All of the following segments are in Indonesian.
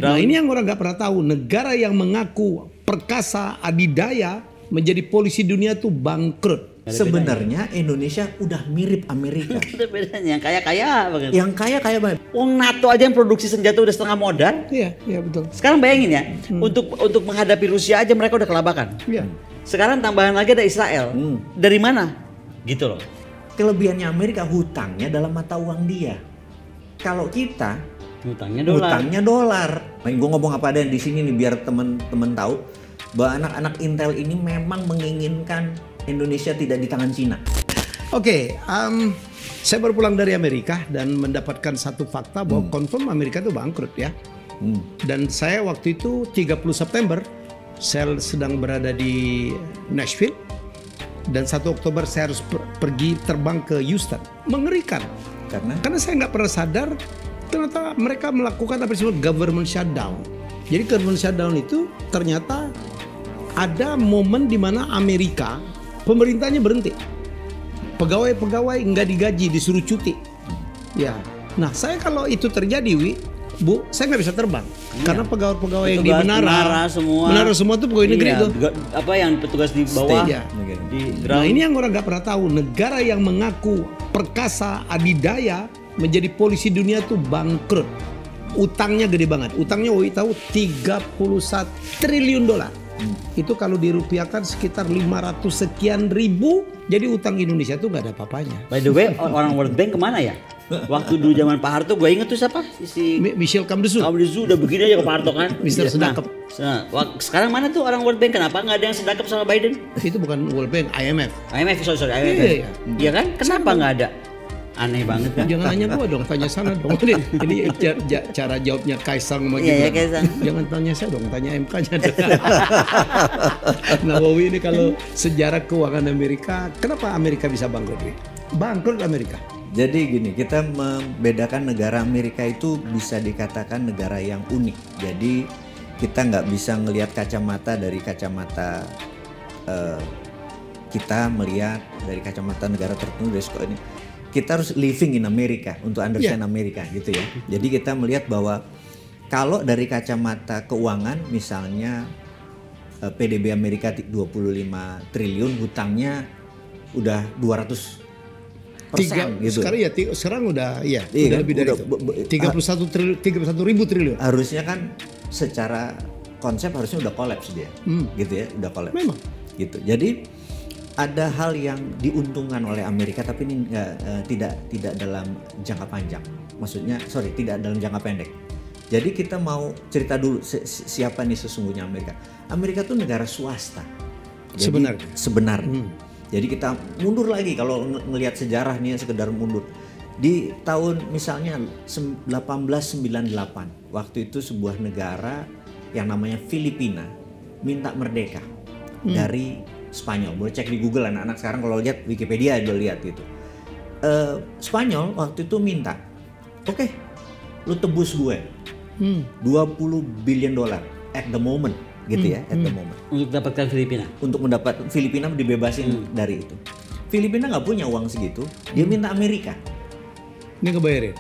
Nah ini yang orang nggak pernah tahu, negara yang mengaku perkasa adidaya menjadi polisi dunia tuh bangkrut. Sebenarnya Indonesia udah mirip Amerika. Ada bedanya, yang kaya-kaya banget. Yang kaya banget. Wong NATO aja yang produksi senjata udah setengah modal. Iya, iya betul. Sekarang bayangin ya, untuk menghadapi Rusia aja mereka udah kelabakan. Iya. Sekarang tambahan lagi ada Israel. Dari mana? Gitu loh. Kelebihannya Amerika, hutangnya dalam mata uang dia. Kalau kita Hutangnya dolar. hutangnya dolar. Gue ngomong apa ada di sini nih biar temen-temen tahu bahwa anak-anak Intel ini memang menginginkan Indonesia tidak di tangan Cina. Oke, saya baru pulang dari Amerika dan mendapatkan satu fakta bahwa confirm Amerika itu bangkrut ya. Dan saya waktu itu 30 September saya sedang berada di Nashville dan 1 Oktober saya harus pergi terbang ke Houston. Mengerikan. Karena saya nggak pernah sadar ternyata mereka melakukan apa disebut government shutdown. Jadi government shutdown itu ternyata ada momen di mana Amerika pemerintahnya berhenti, pegawai-pegawai nggak digaji, disuruh cuti. Ya, nah saya kalau itu terjadi, Bu, saya nggak bisa terbang karena pegawai-pegawai yang di menara semua tuh pegawai negeri itu. Apa yang petugas di bawah? Ya. Di Nah ini yang orang nggak pernah tahu, negara yang mengaku perkasa adidaya menjadi polisi dunia tuh bangkrut. Utangnya gede banget. Utangnya tahu 31 triliun dolar. Itu kalau dirupiahkan sekitar 500 sekian ribu. Jadi utang Indonesia tuh nggak ada apa-apanya. By the way, orang World Bank kemana ya? Waktu dulu zaman Pak Harto, gue inget tuh siapa? Si Michel Kamdesu. Kamdesu udah begini aja ke Pak Harto kan? Mister Sedekap. Nah, sekarang mana tuh orang World Bank? Kenapa nggak ada yang sedekap sama Biden? Itu bukan World Bank, IMF. IMF, sorry, IMF. Iya kan? Kenapa nggak ada? Aneh banget kan? Jangan nanya gua dong, tanya sana dong. Ini cara jawabnya Kaisang sama Iya, Kaisang. Jangan tanya saya dong, tanya MK-nya. Nawawi ini kalau sejarah keuangan Amerika, kenapa Amerika bisa bangkrut? Bangkrut Amerika. Jadi gini, kita membedakan negara Amerika itu bisa dikatakan negara yang unik. Jadi kita nggak bisa ngelihat kacamata dari kacamata kita melihat dari kacamata negara tertentu dari sekolah ini. Kita harus living in America untuk understand Amerika gitu ya. Jadi kita melihat bahwa kalau dari kacamata keuangan misalnya PDB Amerika 25 triliun, hutangnya udah 200% gitu. Sekarang udah udah lebih dari itu. 31 ribu triliun. Harusnya kan secara konsep harusnya udah kolaps dia. Gitu ya, udah kolaps. Memang. Gitu. Jadi ada hal yang diuntungkan oleh Amerika tapi ini tidak dalam jangka panjang. Maksudnya, tidak dalam jangka pendek. Jadi kita mau cerita dulu siapa nih sesungguhnya Amerika. Amerika tuh negara swasta. Jadi, sebenarnya. Jadi kita mundur lagi kalau ngelihat sejarah nih sekedar mundur. Di tahun misalnya 1898, waktu itu sebuah negara yang namanya Filipina minta merdeka dari Spanyol. Boleh cek di Google anak-anak sekarang, kalau lihat Wikipedia aja lihat gitu. Spanyol waktu itu minta, oke, lu tebus gue 20 billion dolar at the moment gitu ya, at the moment. Untuk dapatkan Filipina. Untuk mendapat Filipina dibebasin dari itu. Filipina nggak punya uang segitu, dia minta Amerika. Ini ngebayarin.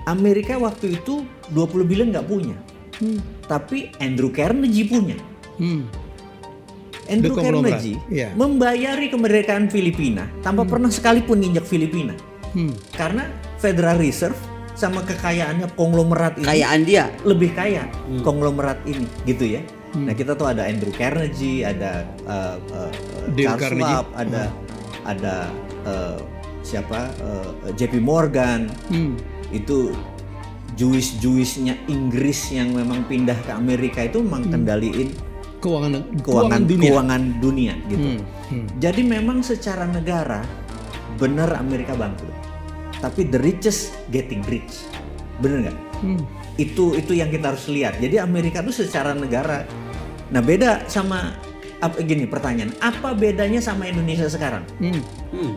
Amerika waktu itu 20 billion nggak punya, tapi Andrew Carnegie punya. Andrew Carnegie membayari kemerdekaan Filipina tanpa pernah sekalipun nginjak Filipina. Karena Federal Reserve sama kekayaannya konglomerat ini, kekayaan dia lebih kaya konglomerat ini gitu ya. Nah kita tuh ada Andrew Carnegie, ada Charles Schwab, ada siapa JP Morgan, itu Jewish-Jewishnya Inggris yang memang pindah ke Amerika itu memang kendaliin keuangan dunia gitu. Jadi memang secara negara benar Amerika bangkrut, tapi the richest getting rich, bener nggak? Itu yang kita harus lihat. Jadi Amerika itu secara negara, nah beda sama gini pertanyaan, apa bedanya sama Indonesia sekarang?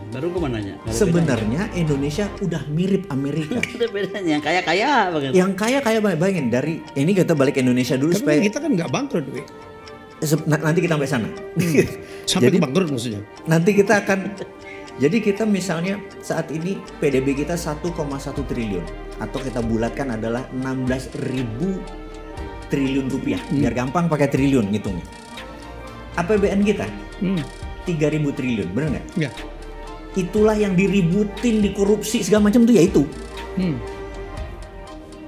Baru gue mau nanya. Sebenarnya Indonesia udah mirip Amerika. Ada bedanya, yang kaya-kaya banget. Yang kaya banget, bayangin dari ini kita balik Indonesia dulu. Tapi supaya kita kan nggak bangkrut, nanti kita sampai sana. Sampai ke bangkrut maksudnya. Nanti kita akan. Jadi kita misalnya saat ini PDB kita 1,1 triliun atau kita bulatkan adalah 16.000 triliun rupiah. Biar gampang pakai triliun ngitungnya. APBN kita 3.000 triliun, benar nggak? Ya. Itulah yang diributin, dikorupsi segala macam tuh ya itu.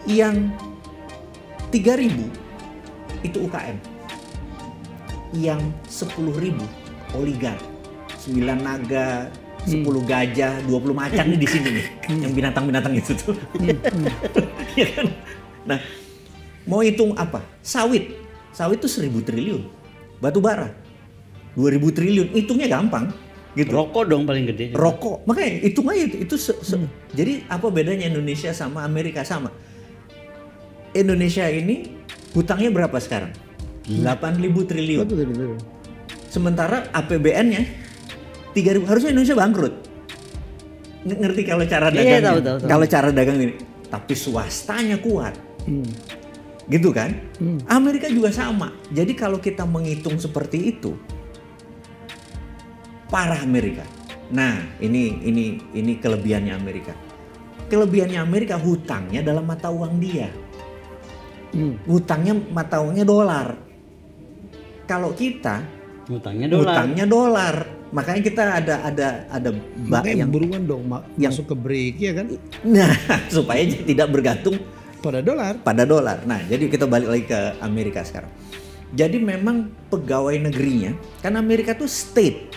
Yang 3.000 itu UKM. Yang 10.000 oligar. 9 naga, 10 gajah, 20 macan nih di sini nih. Yang binatang-binatang itu tuh. Ya kan? Nah, mau hitung apa? Sawit. Sawit tuh 1.000 triliun. Batu bara 2.000 triliun. Hitungnya gampang. Gitu. Rokok dong paling gede. Rokok. Makanya hitung aja itu. Jadi apa bedanya Indonesia sama Amerika? Sama. Indonesia ini hutangnya berapa sekarang? 8.000 triliun. Betul. Sementara APBN-nya 3.000. Harusnya Indonesia bangkrut. Ngerti kalau cara dagangnya? Iya, tahu. Kalau cara dagang ini. Tapi swastanya kuat. Gitu kan? Amerika juga sama. Jadi kalau kita menghitung seperti itu, parah Amerika. Nah, ini kelebihannya Amerika. Kelebihannya Amerika, hutangnya dalam mata uang dia. Hutangnya mata uangnya dolar. Kalau kita hutangnya dolar. Makanya kita ada Makanya yang buruan dong masuk ke BRIC ya kan? Nah, supaya tidak bergantung Pada dolar. Nah, jadi kita balik lagi ke Amerika sekarang. Jadi memang pegawai negerinya, kan Amerika tuh state.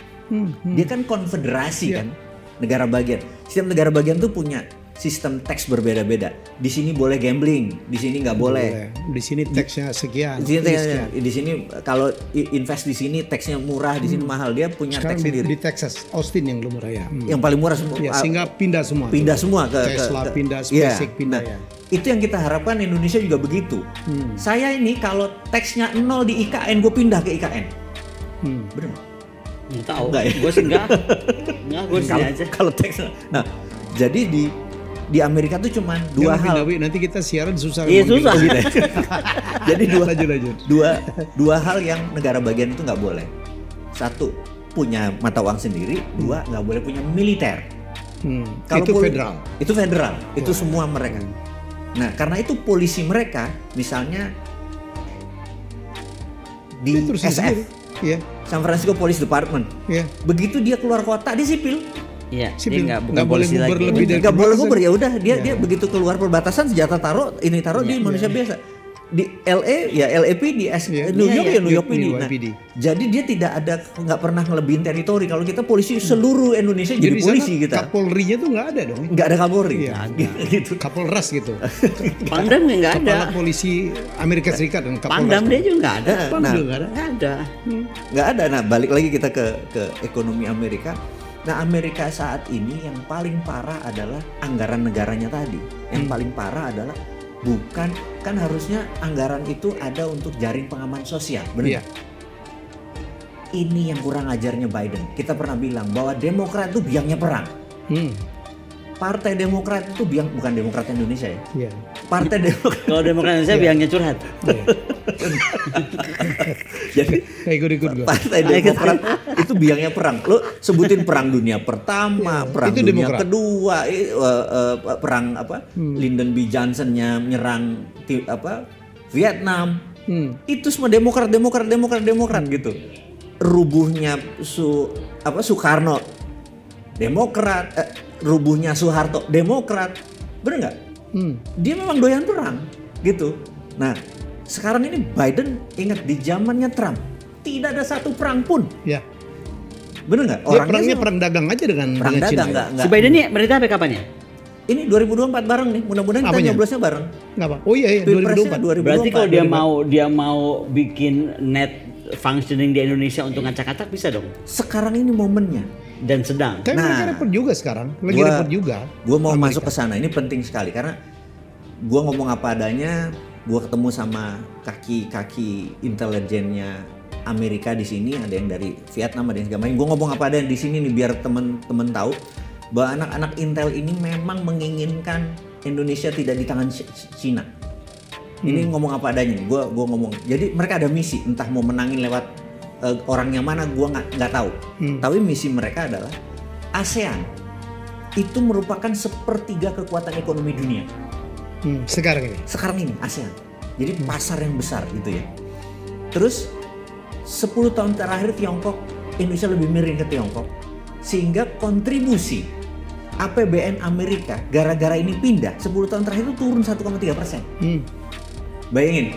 Dia kan konfederasi kan, negara bagian. Setiap negara bagian tuh punya sistem teks berbeda-beda. Di sini boleh gambling, di sini nggak boleh. Di sini teksnya sekian. Di sini kalau invest di sini teksnya murah, di sini mahal. Dia punya Sekarang teks sendiri. di Texas, Austin yang lumrah ya. Yang paling murah semua. Ya, sehingga pindah semua. Pindah semua ke Tesla, pindah SpaceX, pindah ya. Itu yang kita harapkan Indonesia juga begitu. Saya ini kalau teksnya 0 di IKN, gue pindah ke IKN. Bener? Nggak tahu. Enggak ya? Gue sih enggak. Gue sih aja. Kalau teksnya. Nah, jadi di Amerika tuh cuman dua hal. Nanti kita siaran susah. Iya susah. Jadi lanjut. dua hal yang negara bagian itu nggak boleh. Satu, punya mata uang sendiri. Dua, nggak boleh punya militer. Itu federal. Itu federal. Itu semua mereka. Nah, karena itu polisi mereka, misalnya di SF, San Francisco Police Department. Begitu dia keluar kota, dia sipil. Iya, sipil. dia nggak boleh nguber lebih dari nggak boleh nguber, ya udah dia begitu keluar perbatasan senjata taruh di manusia biasa. Di LA ya LAPD, New York ya New York PD. Nah, jadi dia nggak pernah ngelebihin teritori. Kalau kita polisi seluruh Indonesia jadi polisi kita. Kapolrinya tuh nggak ada dong. Nggak ada Kapolri. Gitu. Kapolres gitu. Pangdam nggak ada. Kepala polisi Amerika Serikat dan Kapolres. Pangdam dia juga nggak ada. Nggak ada. Nah, balik lagi kita ke ekonomi Amerika. Nah, Amerika saat ini yang paling parah adalah anggaran negaranya tadi. Yang paling parah adalah bukan, kan harusnya anggaran itu ada untuk jaring pengaman sosial, benar? Ini yang kurang ajarnya Biden. Kita pernah bilang bahwa Demokrat itu biangnya perang. Partai Demokrat itu bukan Demokrat Indonesia ya. Partai Demokrat. Kalau Demokrat Indonesia biangnya curhat. Jadi ikut gue. Partai Demokrat itu biangnya perang. Lo sebutin perang dunia pertama, perang itu dunia Demokrat. kedua, perang Lyndon B. Johnson-nya menyerang Vietnam. Itu semua Demokrat gitu. Rubuhnya Soekarno Demokrat, rubuhnya Soeharto Demokrat, bener nggak? Dia memang doyan perang, gitu. Nah, sekarang ini Biden ingat di zamannya Trump tidak ada satu perang pun. Ya. Bener nggak? Perangnya perang dagang aja dengan dagang China. Si Biden ini berita sampai kapan ya? Ini 2024 bareng nih, mudah-mudahan kita nyoblosnya bareng. Nggak apa? Oh iya 2024. Berarti kalau dia mau bikin net functioning di Indonesia untuk ngacak-ngacak bisa dong. Sekarang ini momennya. Dan sedang. Tapi mereka repot juga sekarang. Lagi repot juga. Gue mau masuk ke sana. Ini penting sekali karena gue ngomong apa adanya. Gue ketemu sama kaki intelijennya Amerika di sini. Ada yang dari Vietnam, ada yang segala macam. Gue ngomong apa adanya di sini nih biar temen-temen tahu bahwa anak-anak Intel ini memang menginginkan Indonesia tidak di tangan Cina. Ini ngomong apa adanya nih. Gue ngomong. Jadi mereka ada misi, entah mau menangin lewat orangnya mana gue nggak tahu. Tapi misi mereka adalah ASEAN itu merupakan 1/3 kekuatan ekonomi dunia. Sekarang ini ASEAN Jadi pasar yang besar gitu ya. Terus 10 tahun terakhir Indonesia lebih miring ke Tiongkok, sehingga kontribusi APBN Amerika gara-gara ini pindah 10 tahun terakhir itu turun 1,3%. Bayangin,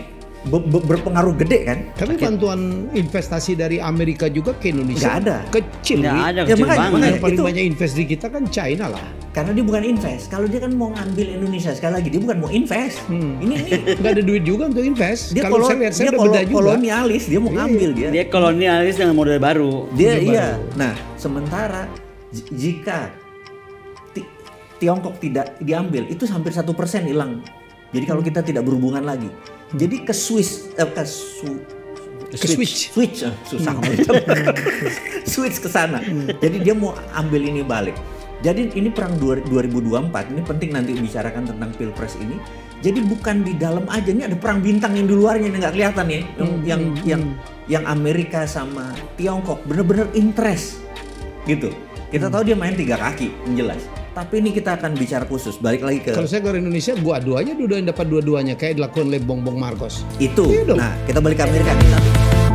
berpengaruh gede kan? Tapi bantuan investasi dari Amerika juga ke Indonesia nggak ada. Kecil. Nggak Wi. ada, Ya, kecil makanya- banget. makanya- Yang paling Itu- banyak invest di kita kan China lah. Karena dia bukan invest. Kalau dia kan mau ngambil Indonesia, sekali lagi dia bukan mau invest. Ini Nggak ada duit juga untuk invest. dia Kalau saya lihat saya udah beda juga. kolonialis, dia mau ngambil dia. Dia kolonialis dengan model baru. Dia Orde iya. Baru. Nah, sementara jika Tiongkok tidak diambil, itu hampir 1% hilang. Jadi kalau kita tidak berhubungan lagi, jadi ke Swiss, Switch. susah switch ke sana. Jadi dia mau ambil ini balik. Jadi ini perang 2024 ini penting nanti bicarakan tentang pilpres ini. Jadi bukan di dalam aja, ini ada perang bintang yang di luarnya yang nggak kelihatan ya. Yang Amerika sama Tiongkok bener-bener interest gitu. Kita tahu dia main 3 kaki, yang jelas. Tapi ini kita akan bicara khusus. Balik lagi ke Kalau saya ke Indonesia, gua adu aja dua-duanya dapat dua-duanya kayak dilakukan oleh Bongbong Marcos. itu. Iya dong. Nah, kita balik ke Amerika nih.